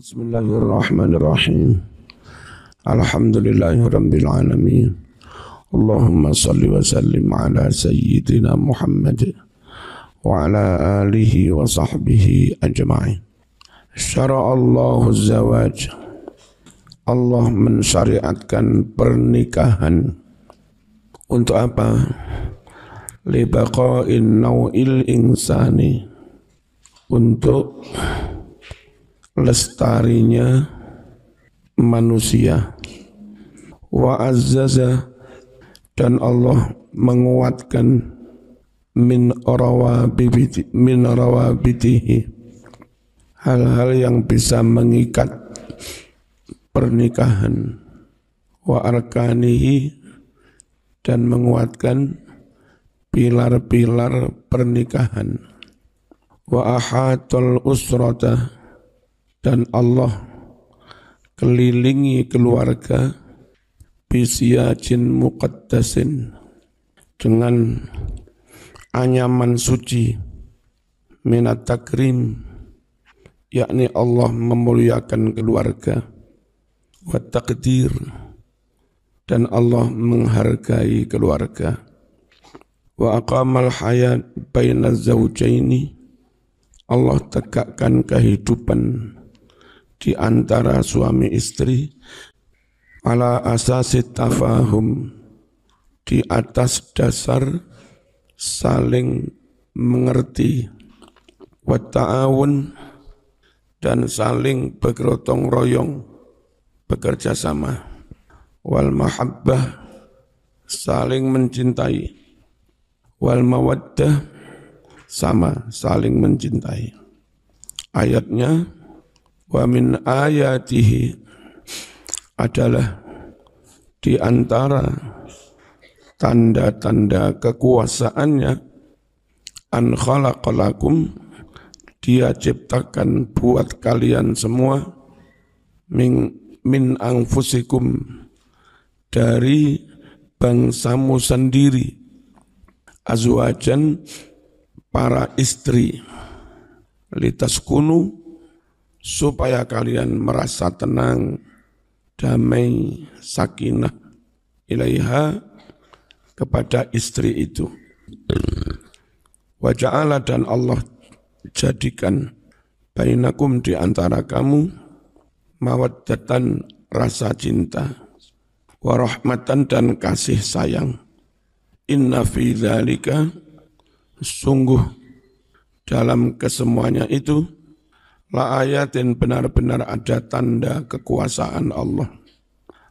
Bismillahirrahmanirrahim. Alhamdulillahirabbil alamin. Allahumma shalli wa sallim ala sayyidina Muhammad wa ala alihi wa sahbihi ajma'in. Syara'allahu zawaj. Allah mensyariatkan pernikahan. Untuk apa? Li baqa'in naw'il insani. Untuk lestarinya manusia. Wa azzaza, dan Allah menguatkan min rawabitihi, hal-hal yang bisa mengikat pernikahan. Wa arkanihi, dan menguatkan pilar-pilar pernikahan. Wa ahatul usrata, dan Allah kelilingi keluarga bisyajin muqaddasin, dengan anyaman suci, minat takrim, yakni Allah memuliakan keluarga, wa taqdir, dan Allah menghargai keluarga, wa aqamal hayat baina zawjaini, Allah tegakkan kehidupan di antara suami istri ala asasi tafahum, di atas dasar saling mengerti, wa ta'awun, dan saling bergotong royong, bekerja sama, wal mahabbah, saling mencintai, wal mawaddah, sama saling mencintai. Ayatnya, wa min ayatihi, adalah di antara tanda-tanda kekuasaannya, an khalaqalakum, dia ciptakan buat kalian semua, min anfusikum, dari bangsamu sendiri, azwajan, para istri, litaskunu, supaya kalian merasa tenang, damai, sakinah, ilaiha, kepada istri itu. Wa ja'ala, dan Allah jadikan bainakum, di antara kamu, mawaddatan, rasa cinta, wa rahmatan, dan kasih sayang. Inna fi dzalika, sungguh dalam kesemuanya itu, la ayatin, benar-benar ada tanda kekuasaan Allah,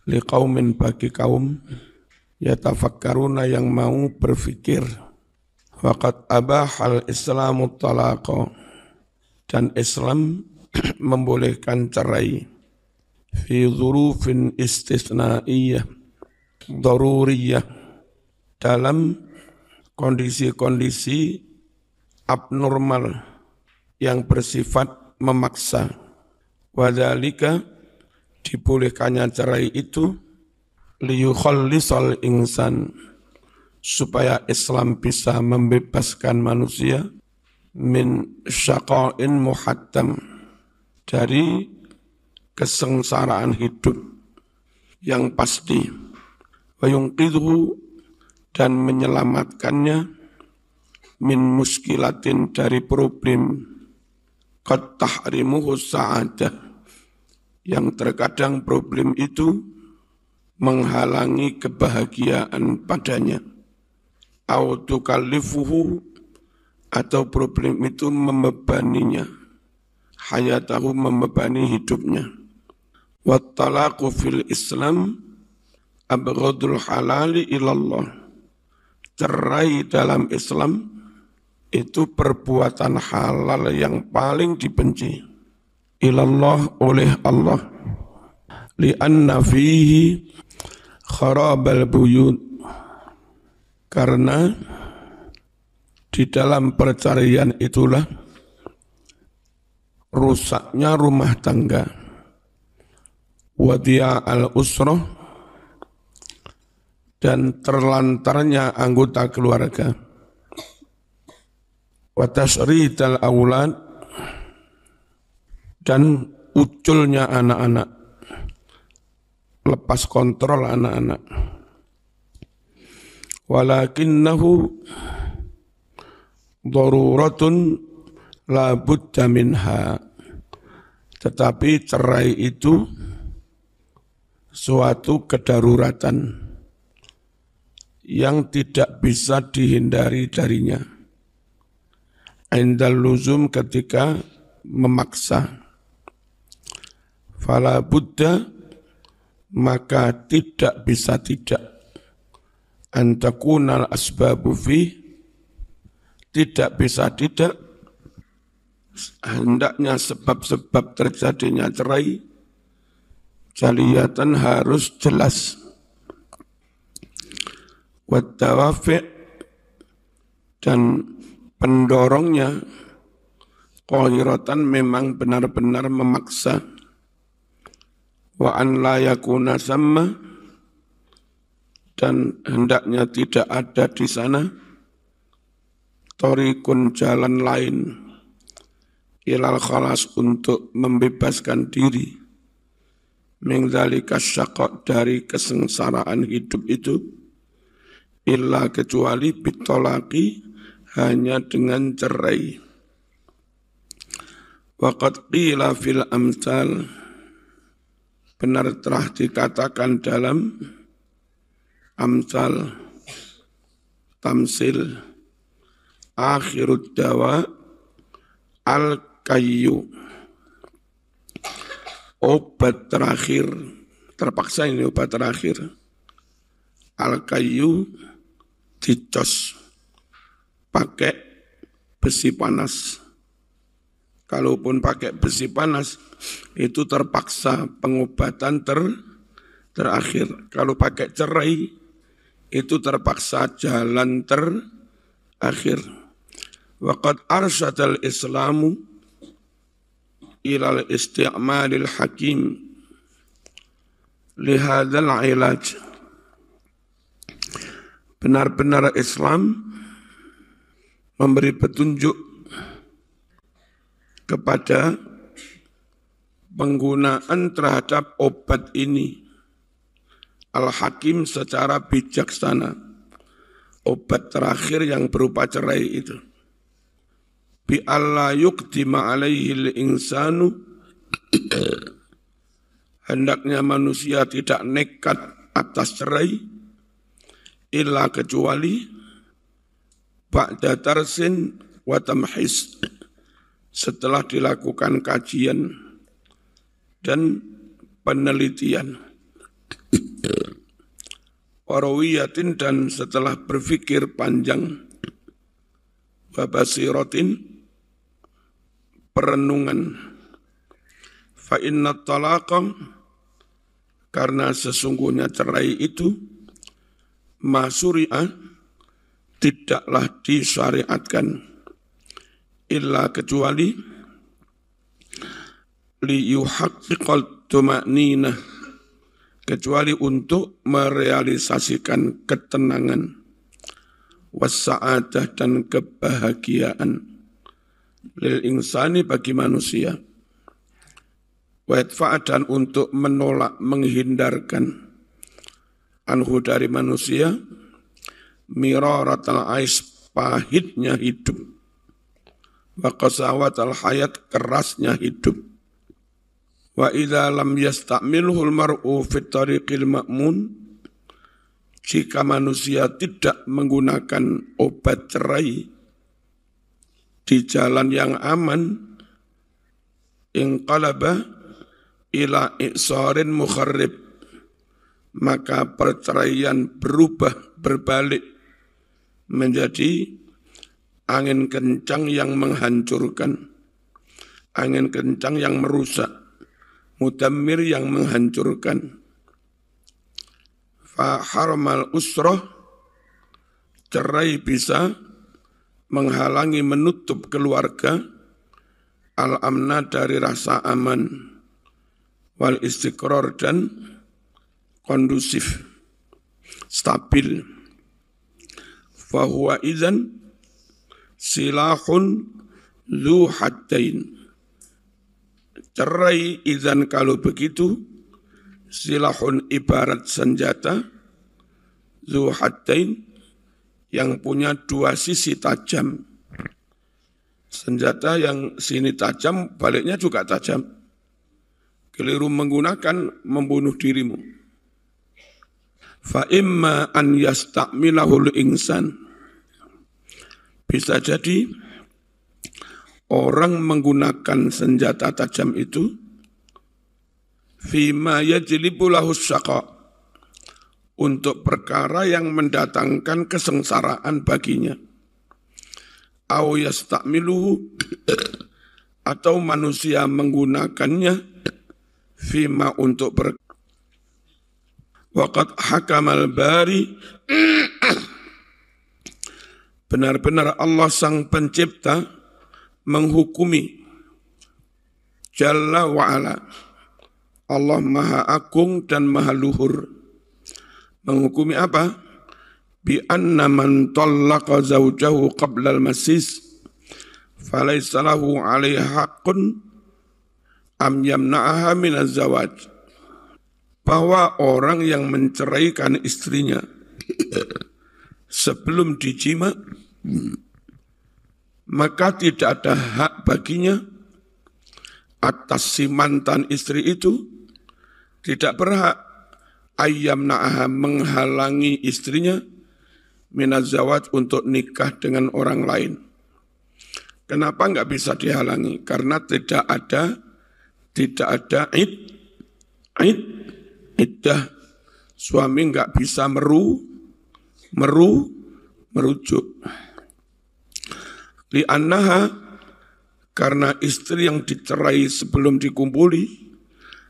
liqaumin, bagi kaum, yatafakkaruna, yang mau berfikir. Faqad abahal islamu talaqa, dan Islam membolehkan cerai, fi dzurufin istisnaiyah daruriyah, dalam kondisi-kondisi abnormal yang bersifat memaksa. Wadzalika, dibolehkannya cerai itu, liyukhallisal insan, supaya Islam bisa membebaskan manusia, min syaqa'in muhattam, dari kesengsaraan hidup yang pasti, wa yunqidhu, dan menyelamatkannya, min muskilatin, dari problem, qad tahrimuhu sa'adah, yang terkadang problem itu menghalangi kebahagiaan padanya, au tukallifuhu, atau problem itu membebaninya, hayatahu, membebani hidupnya. Wa talaqu fil Islam abghadul halali ilallah, cerai dalam Islam itu perbuatan halal yang paling dibenci, ilallah, oleh Allah, li'anna fihi kharabal buyut, karena di dalam perceraian itulah rusaknya rumah tangga, wadi'a al-usrah, dan terlantarnya anggota keluarga, wa tasridal aulad, dan uculnya anak-anak, lepas kontrol anak-anak. Walakinnahu daruratun la budda minha. Tetapi cerai itu suatu kedaruratan yang tidak bisa dihindari darinya. Indal luzum, ketika memaksa. Fala buddha, maka tidak bisa tidak. Antakunal asbabu fi, tidak bisa tidak. Hendaknya sebab-sebab terjadinya cerai jaliyatan harus jelas. Wadawafi', dan pendorongnya qahiratan memang benar-benar memaksa. Wa an la yakuna samma, dan hendaknya tidak ada di sana thariqun, jalan lain, ilal khalas, untuk membebaskan diri min dzalika syaqa, dari kesengsaraan hidup itu, illa, kecuali bitolaki, hanya dengan cerai. Waqad qila fil amsal, benar telah dikatakan dalam amsal, tamsil, akhirud dawa al-kayyu, obat terakhir, terpaksa ini obat terakhir, al-kayyu, dicos pakai besi panas. Kalaupun pakai besi panas itu terpaksa pengobatan terakhir. Kalau pakai cerai itu terpaksa jalan terakhir. Waqad arsyadal Islamu ilal isti'malil hakim lihadzal ilaj. Benar-benar Islam memberi petunjuk kepada penggunaan terhadap obat ini, al-hakim, secara bijaksana. Obat terakhir yang berupa cerai itu. Bi alla yuqdima alaihi al-insanu, hendaknya manusia tidak nekat atas cerai, illa, kecuali ba'da tarsin wa tamhis, setelah dilakukan kajian dan penelitian. Warawiyatin, dan setelah berpikir panjang. Wabasiratin, perenungan. Fa inna talaqa, karena sesungguhnya cerai itu masyuri'ah, tidaklah disyariatkan, illa, kecuali liyuhaqqiqal tuma'ninah, kecuali untuk merealisasikan ketenangan, wassa'adah, dan kebahagiaan, lil insani, bagi manusia, wa yadfa'a, dan untuk menolak, menghindarkan, anhu, dari manusia, miraratal ais, pahitnya hidup, wa qasawatal hayat, kerasnya hidup. Wa idza lam yasta'milhul mar'u fit tariqil ma'mun, jika manusia tidak menggunakan obat cerai di jalan yang aman, inqalaba ila i'sarin mukharrib, maka perceraian berubah, berbalik menjadi angin kencang yang menghancurkan, angin kencang yang merusak, mudammir, yang menghancurkan. Fa haramal usrah, cerai bisa menghalangi, menutup keluarga, al-amna, dari rasa aman, wal istiqrar, dan kondusif, stabil. Fahuwa idzan silahun zu haddain, Cerai idzan kalau begitu, silahun ibarat senjata, zu haddain, yang punya dua sisi tajam. Senjata yang sini tajam, baliknya juga tajam. Keliru menggunakan, membunuh dirimu. Fa imma an yastakmilahul insan. Bisa jadi orang menggunakan senjata tajam itu fima yajlibu lahus syaqa, untuk perkara yang mendatangkan kesengsaraan baginya. Au yastakmiluhu, atau manusia menggunakannya fima untuk waqad hakamal bari, benar-benar Allah sang pencipta menghukumi, Jalla wa'ala, Allah maha agung dan maha luhur. Menghukumi apa? Bi anna man tallaqa zawjahu qabla al-masis falaysa lahu 'alaiha haqqun am yamna'aha min az-zawaj. Bahwa orang yang menceraikan istrinya sebelum dijima, maka tidak ada hak baginya atas si mantan istri itu, tidak berhak ayyamna'aha, menghalangi istrinya minaz zawaj, untuk nikah dengan orang lain. Kenapa enggak bisa dihalangi? Karena tidak ada iddah. Suami enggak bisa merujuk. Li'annaha, karena istri yang dicerai sebelum dikumpuli,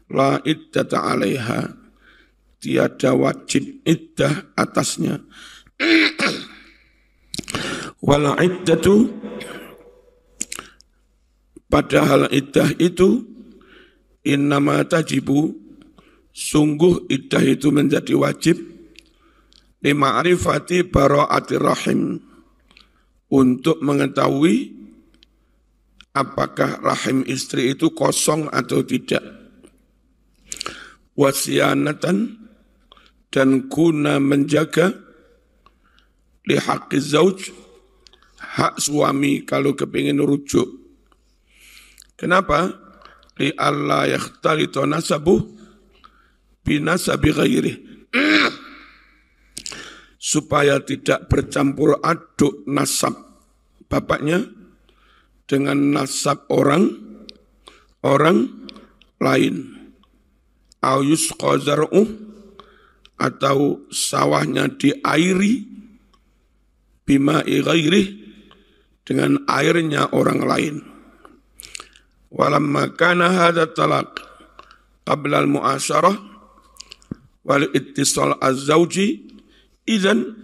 la iddata 'alaiha, tiada wajib iddah atasnya. Wala iddatu, padahal iddah itu innama tajibu, sungguh iddah itu menjadi wajib lima'rifati bara'ati rahim, untuk mengetahui apakah rahim istri itu kosong atau tidak. Wasianatan, dan guna menjaga lihaqqi zauj, hak suami kalau kepingin rujuk. Kenapa? Li alla yakhtalita nasabuh binasabi ghairih, supaya tidak bercampur aduk nasab bapaknya dengan nasab orang lain. Au yusqa zar'uh, atau sawahnya diairi bima'i ghairih, dengan airnya orang lain. Walamma kana hadha talaq qabla al-mu'asyarah wal ittisal az-zawji idzan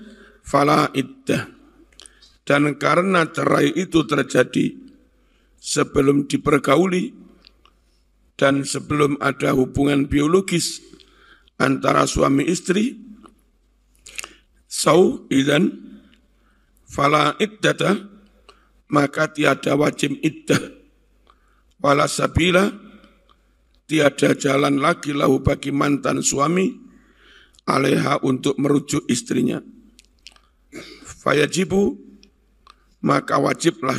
fala iddah. Dan karena cerai itu terjadi sebelum dipergauli dan sebelum ada hubungan biologis antara suami istri, idzan fala iddata, maka tiada wajib iddah. Wala sabila, tiada jalan lagi lahu bagi mantan suami, alaiha, untuk merujuk istrinya. Fayajibu, maka wajiblah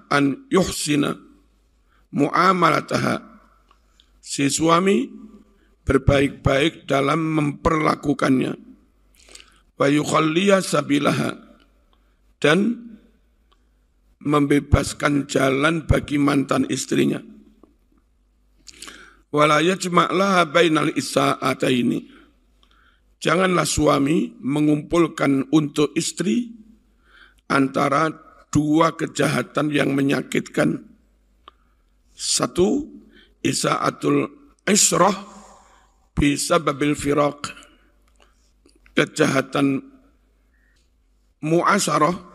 an yuhsina muamalataha, si suami berbaik-baik dalam memperlakukannya. Wa yukhalliya sabilaha, dan membebaskan jalan bagi mantan istrinya. Wala yajma'laha bainal isa'ataini, janganlah suami mengumpulkan untuk istri antara dua kejahatan yang menyakitkan. Satu, isa'atul israh bisababil firaq, kejahatan mu'asyarah,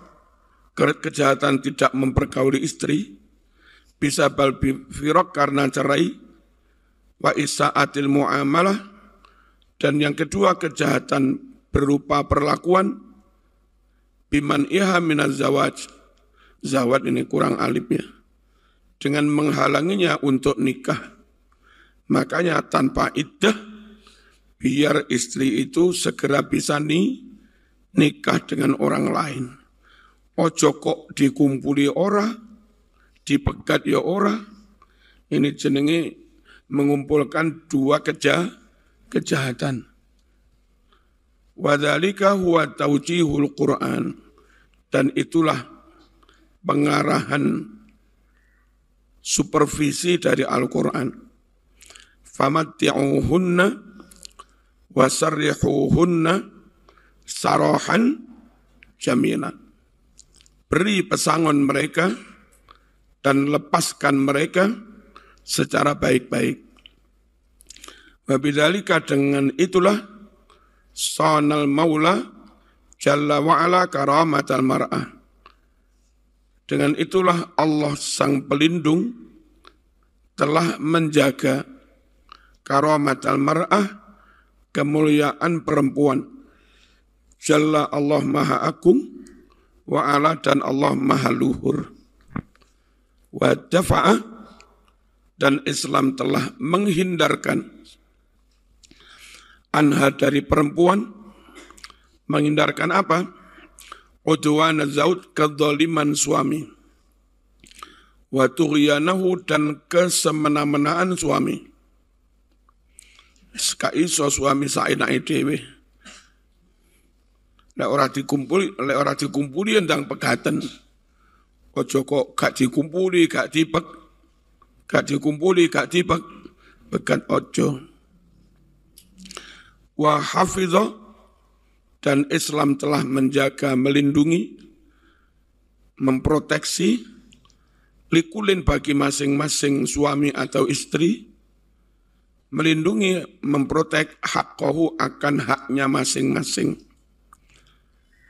kejahatan tidak mempergauli istri, bisa balbi firaq, karena cerai, wa isa'atil mu'amalah, dan yang kedua kejahatan berupa perlakuan, biman iha minaz zawaj. Zawaj ini kurang alifnya, dengan menghalanginya untuk nikah. Makanya tanpa iddah, biar istri itu segera bisa nikah dengan orang lain. Ojo kok dikumpuli ora, dipegat ya ora. Ini jenenge mengumpulkan dua kejahatan. Wadzalika huwa tawjihul Qur'an. Dan itulah pengarahan supervisi dari Al-Quran. Famatti'uhunna wasarrihuhunna sarahan jamila. Beri pesangon mereka dan lepaskan mereka secara baik-baik. Wabidzalika dengan itulah sanal maula jalla wa'ala karamatal mar'ah. Dengan itulah Allah sang pelindung telah menjaga karamatal mar'ah, kemuliaan perempuan. Jalla Allah maha agung, wa'ala dan Allah maha luhur. Wa dafa'a dan Islam telah menghindarkan anha dari perempuan. Menghindarkan apa? Udwana zaud, kedzaliman suami. Wa tughyanahu dan kesemena-menaan suami. Ka iso suami saenake dhewe. Lek ora dikumpuli ndang pegaten. Ojo kok gak dikumpuli, gak dipek, pegat ojo. Wa hafidha dan Islam telah menjaga, melindungi, memproteksi likulin bagi masing-masing suami atau istri, melindungi, memprotek haqqahu akan haknya masing-masing.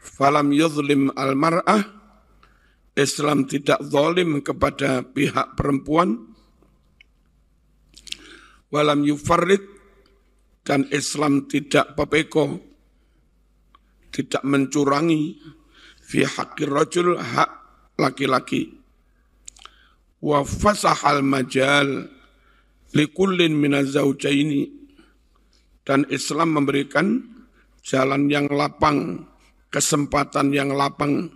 Falam yuzlim al-mar'ah, Islam tidak zalim kepada pihak perempuan. Walam yufarrid, dan Islam tidak pepeko, tidak mencurangi fi haqqir rajul, hak laki-laki. Wa fasahal majal likullin minaz zawjaini, dan Islam memberikan jalan yang lapang, kesempatan yang lapang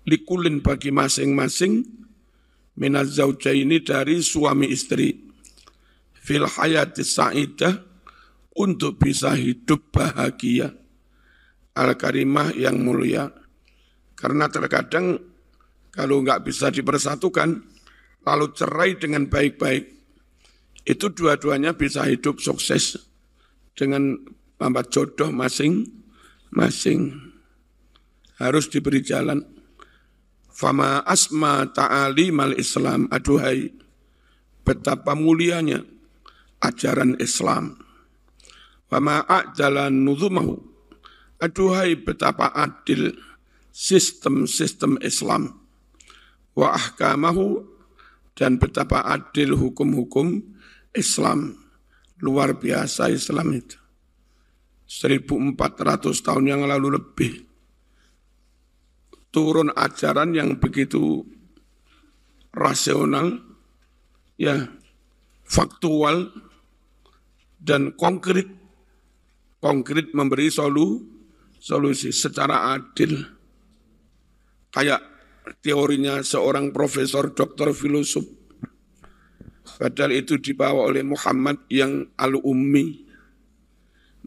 likullin bagi masing-masing minaz zawjaini dari suami istri fil hayati sa'idah, untuk bisa hidup bahagia al-karimah yang mulia. Karena terkadang kalau enggak bisa dipersatukan lalu cerai dengan baik-baik, itu dua-duanya bisa hidup sukses dengan membuat jodoh masing-masing. Harus diberi jalan. Fama asma ta'alimal Islam, aduhai betapa mulianya ajaran Islam. Fama a'jalan nuzumahu, aduhai betapa adil sistem-sistem Islam. Wa ahkamahu, dan betapa adil hukum-hukum Islam. Luar biasa Islam itu. 1400 tahun yang lalu lebih. Turun ajaran yang begitu rasional, ya, faktual, dan konkret memberi solusi secara adil. Kayak teorinya seorang profesor doktor filosof. Padahal itu dibawa oleh Muhammad yang al-ummi.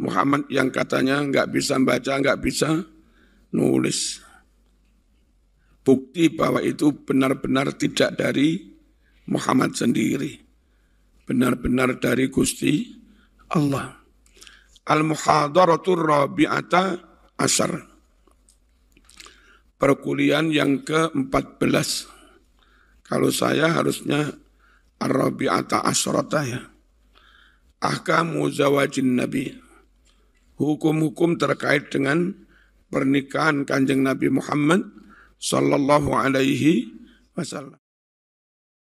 Muhammad yang katanya enggak bisa baca, enggak bisa nulis. Bukti bahwa itu benar-benar tidak dari Muhammad sendiri. Benar-benar dari Gusti Allah. Al-muhadaratur rabi'ata asyar. Perkuliahan yang ke-14. Kalau saya harusnya ar-rabi'ata asyarata ya. Ahkamu zawajin Nabi. Hukum-hukum terkait dengan pernikahan Kanjeng Nabi Muhammad sallallahu alaihi wasallam.